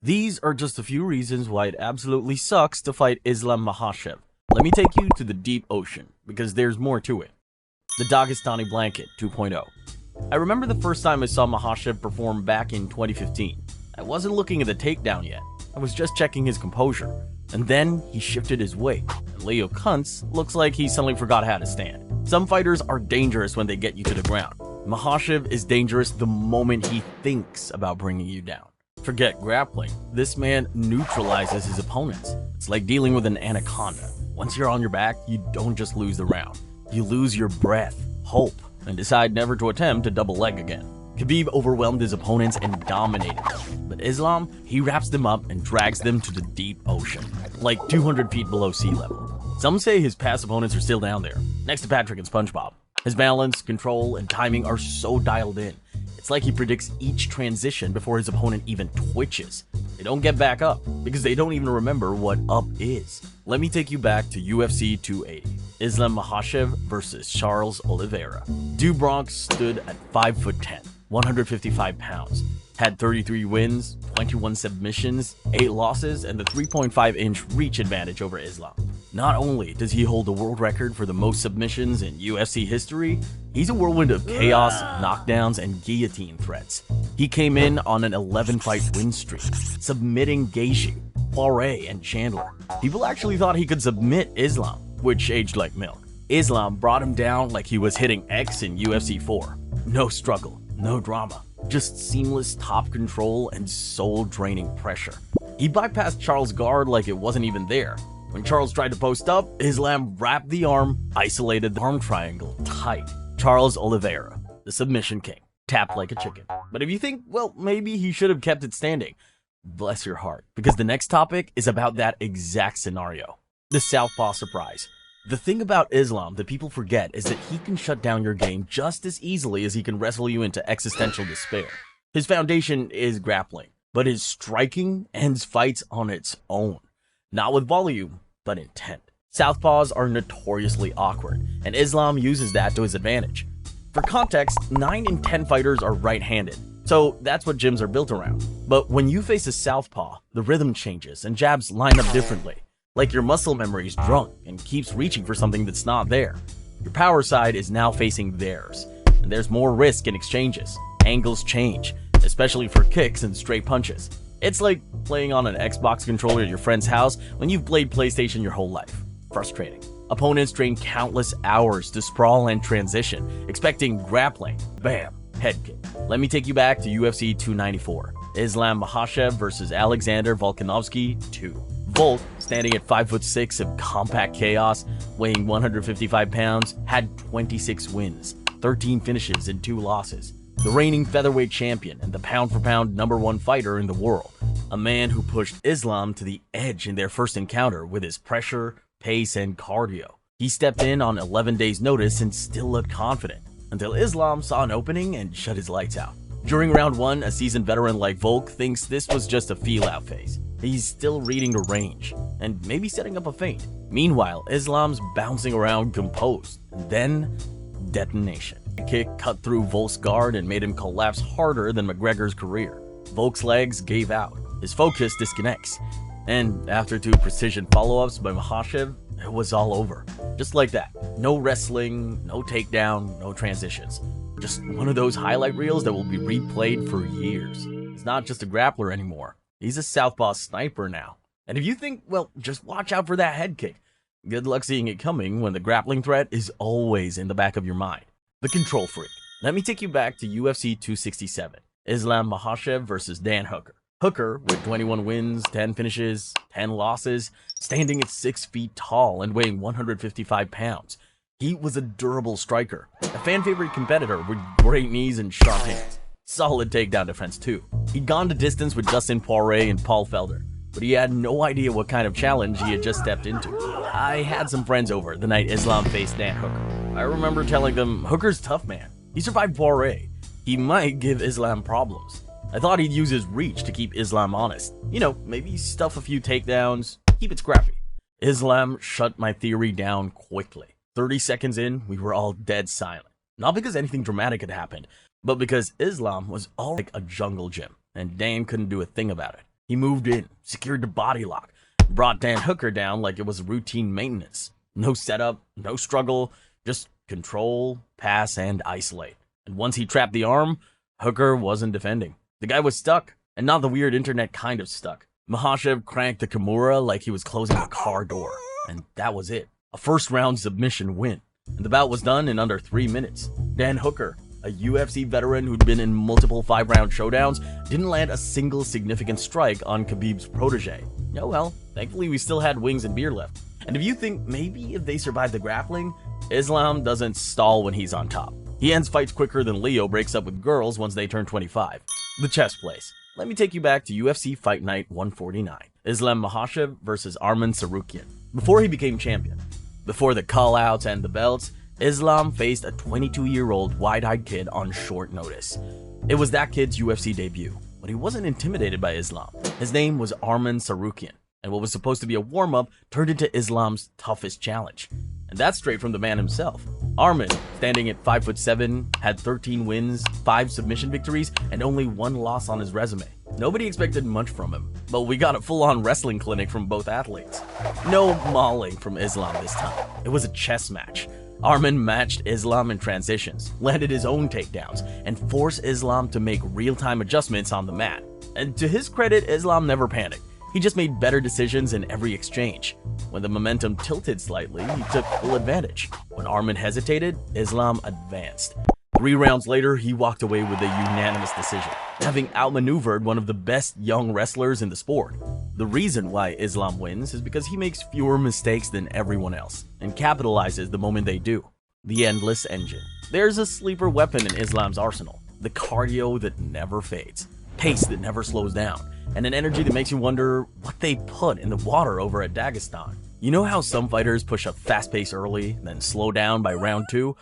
These are just a few reasons why it absolutely sucks to fight Islam Makhachev. Let me take you to the deep ocean, because there's more to it. The Daghestani Blanket 2.0. I remember the first time I saw Makhachev perform back in 2015. I wasn't looking at the takedown yet, I was just checking his composure. And then he shifted his weight, and Leo Kuntz looks like he suddenly forgot how to stand. Some fighters are dangerous when they get you to the ground. Makhachev is dangerous the moment he thinks about bringing you down. Forget grappling, this man neutralizes his opponents. It's like dealing with an anaconda. Once you're on your back, you don't just lose the round. You lose your breath, hope, and decide never to attempt a double leg again. Khabib overwhelmed his opponents and dominated them. But Islam, he wraps them up and drags them to the deep ocean, like 200 feet below sea level. Some say his past opponents are still down there, next to Patrick and SpongeBob. His balance, control, and timing are so dialed in. It's like he predicts each transition before his opponent even twitches. They don't get back up, because they don't even remember what up is. Let me take you back to UFC 280. Islam Makhachev versus Charles Oliveira. Do Bronx stood at 5'10", 155 pounds, had 33 wins, 21 submissions, 8 losses, and the 3.5-inch reach advantage over Islam. Not only does he hold the world record for the most submissions in UFC history, he's a whirlwind of chaos, knockdowns, and guillotine threats. He came in on an 11-fight win streak, submitting Gaethje, Poirier, and Chandler. People actually thought he could submit Islam, which aged like milk. Islam brought him down like he was hitting X in UFC 4. No struggle, no drama, just seamless top control and soul-draining pressure. He bypassed Charles' guard like it wasn't even there. When Charles tried to post up, Islam wrapped the arm, isolated the arm triangle tight. Charles Oliveira, the submission king, tapped like a chicken. But if you think, well, maybe he should have kept it standing, bless your heart, because the next topic is about that exact scenario. The Southpaw Suprise. The thing about Islam that people forget is that he can shut down your game just as easily as he can wrestle you into existential despair. His foundation is grappling, but his striking ends fights on its own. Not with volume, but intent. Southpaws are notoriously awkward, and Islam uses that to his advantage. For context, 9 in 10 fighters are right-handed, so that's what gyms are built around. But when you face a southpaw, the rhythm changes and jabs line up differently. Like your muscle memory is drunk and keeps reaching for something that's not there. Your power side is now facing theirs, and there's more risk in exchanges. Angles change, especially for kicks and straight punches. It's like playing on an Xbox controller at your friend's house when you've played PlayStation your whole life. Frustrating. Opponents drain countless hours to sprawl and transition, expecting grappling. Bam, head kick. Let me take you back to UFC 294. Islam Makhachev versus Alexander Volkanovski 2. Volk, standing at 5'6" of compact chaos, weighing 155 pounds, had 26 wins, 13 finishes, and 2 losses. The reigning featherweight champion and the pound-for-pound #1 fighter in the world. A man who pushed Islam to the edge in their first encounter with his pressure, pace, and cardio. He stepped in on 11 days' notice and still looked confident, until Islam saw an opening and shut his lights out. During round 1, a seasoned veteran like Volk thinks this was just a feel-out phase. He's still reading the range, and maybe setting up a feint. Meanwhile, Islam's bouncing around composed, and then detonation. A kick cut through Volk's guard and made him collapse harder than McGregor's career. Volk's legs gave out, his focus disconnects, and after 2 precision follow-ups by Makhachev, it was all over. Just like that. No wrestling, no takedown, no transitions. Just one of those highlight reels that will be replayed for years. He's not just a grappler anymore. He's a southpaw sniper now. And if you think, well, just watch out for that head kick. Good luck seeing it coming when the grappling threat is always in the back of your mind. The control freak. Let me take you back to UFC 267. Islam Makhachev versus Dan Hooker. Hooker, with 21 wins, 10 finishes, 10 losses, standing at 6 feet tall and weighing 155 pounds. He was a durable striker, a fan-favorite competitor with great knees and sharp hands. Solid takedown defense too. He'd gone the distance with Dustin Poirier and Paul Felder, but he had no idea what kind of challenge he had just stepped into. I had some friends over the night Islam faced Dan Hooker. I remember telling them, Hooker's tough, man. He survived Poirier. He might give Islam problems. I thought he'd use his reach to keep Islam honest. You know, maybe stuff a few takedowns, keep it scrappy. Islam shut my theory down quickly. 30 seconds in, we were all dead silent. Not because anything dramatic had happened, but because Islam was all like a jungle gym, and Dan couldn't do a thing about it. He moved in, secured the body lock, brought Dan Hooker down like it was routine maintenance. No setup, no struggle, just control, pass, and isolate. And once he trapped the arm, Hooker wasn't defending. The guy was stuck, and not the weird internet kind of stuck. Makhachev cranked the Kimura like he was closing a car door. And that was it. A first-round submission win. And the bout was done in under 3 minutes. Dan Hooker, a UFC veteran who'd been in multiple 5-round showdowns, didn't land a single significant strike on Khabib's protege. Oh well, thankfully we still had wings and beer left. And if you think maybe if they survive the grappling, Islam doesn't stall when he's on top. He ends fights quicker than Leo breaks up with girls once they turn 25. The chess place. Let me take you back to UFC Fight Night 149. Islam Makhachev versus Arman Tsarukyan. Before he became champion, before the call-outs and the belts, Islam faced a 22-year-old wide-eyed kid on short notice. It was that kid's UFC debut, but he wasn't intimidated by Islam. His name was Arman Tsarukyan, and what was supposed to be a warm-up turned into Islam's toughest challenge. And that's straight from the man himself. Arman, standing at 5'7", had 13 wins, 5 submission victories, and only 1 loss on his resume. Nobody expected much from him, but we got a full-on wrestling clinic from both athletes. No mauling from Islam this time. It was a chess match. Arman matched Islam in transitions, landed his own takedowns, and forced Islam to make real-time adjustments on the mat. And to his credit, Islam never panicked. He just made better decisions in every exchange. When the momentum tilted slightly, he took full advantage. When Arman hesitated, Islam advanced. 3 rounds later, he walked away with a unanimous decision, having outmaneuvered one of the best young wrestlers in the sport. The reason why Islam wins is because he makes fewer mistakes than everyone else, and capitalizes the moment they do. The endless engine. There's a sleeper weapon in Islam's arsenal, the cardio that never fades, pace that never slows down, and an energy that makes you wonder what they put in the water over at Daghestan. You know how some fighters push up fast pace early, then slow down by round 2?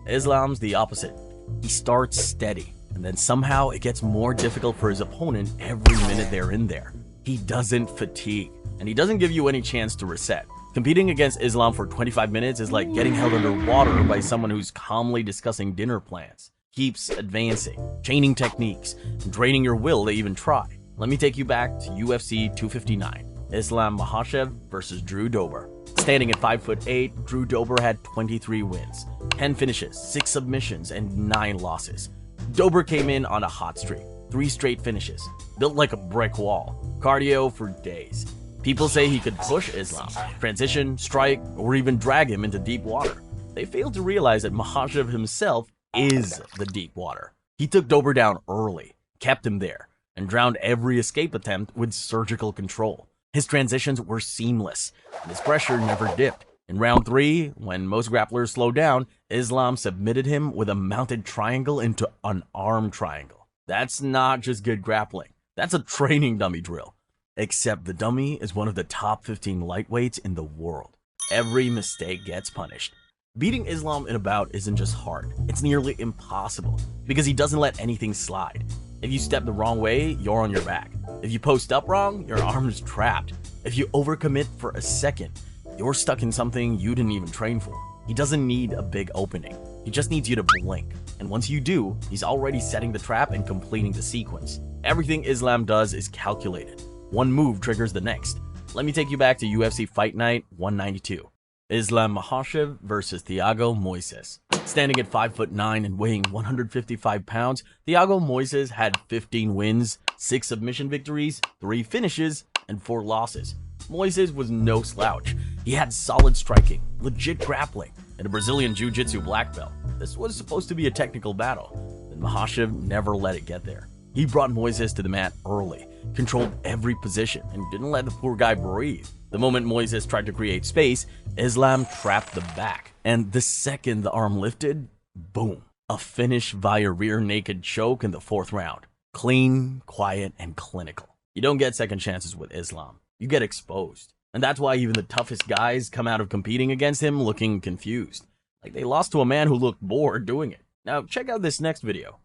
Islam's the opposite. He starts steady, and then somehow it gets more difficult for his opponent every minute they're in there. He doesn't fatigue, and he doesn't give you any chance to reset. Competing against Islam for 25 minutes is like getting held underwater by someone who's calmly discussing dinner plans. Keeps advancing, chaining techniques, and draining your will to even try. Let me take you back to UFC 259. Islam Makhachev versus Drew Dober. Standing at 5'8", Drew Dober had 23 wins, 10 finishes, 6 submissions, and 9 losses. Dober came in on a hot streak, 3 straight finishes, built like a brick wall, cardio for days. People say he could push Islam, transition, strike, or even drag him into deep water. They failed to realize that Makhachev himself is the deep water. He took Dober down early, kept him there, and drowned every escape attempt with surgical control. His transitions were seamless, and his pressure never dipped. In round 3, when most grapplers slowed down, Islam submitted him with a mounted triangle into an arm triangle. That's not just good grappling. That's a training dummy drill. Except the dummy is one of the top 15 lightweights in the world. Every mistake gets punished. Beating Islam in a bout isn't just hard, it's nearly impossible, because he doesn't let anything slide. If you step the wrong way, you're on your back. If you post up wrong, your arm's trapped. If you overcommit for a second, you're stuck in something you didn't even train for. He doesn't need a big opening. He just needs you to blink. And once you do, he's already setting the trap and completing the sequence. Everything Islam does is calculated. One move triggers the next. Let me take you back to UFC Fight Night 192. Islam Makhachev versus Thiago Moises. Standing at 5'9" and weighing 155 pounds, Thiago Moises had 15 wins, 6 submission victories, 3 finishes, and 4 losses. Moises was no slouch. He had solid striking, legit grappling, and a Brazilian Jiu-Jitsu black belt. This was supposed to be a technical battle, but Makhachev never let it get there. He brought Moises to the mat early, controlled every position, and didn't let the poor guy breathe. The moment Moises tried to create space, Islam trapped the back. And the second the arm lifted, boom. A finish via rear naked choke in the 4th round. Clean, quiet, and clinical. You don't get second chances with Islam. You get exposed. And that's why even the toughest guys come out of competing against him looking confused. Like they lost to a man who looked bored doing it. Now check out this next video.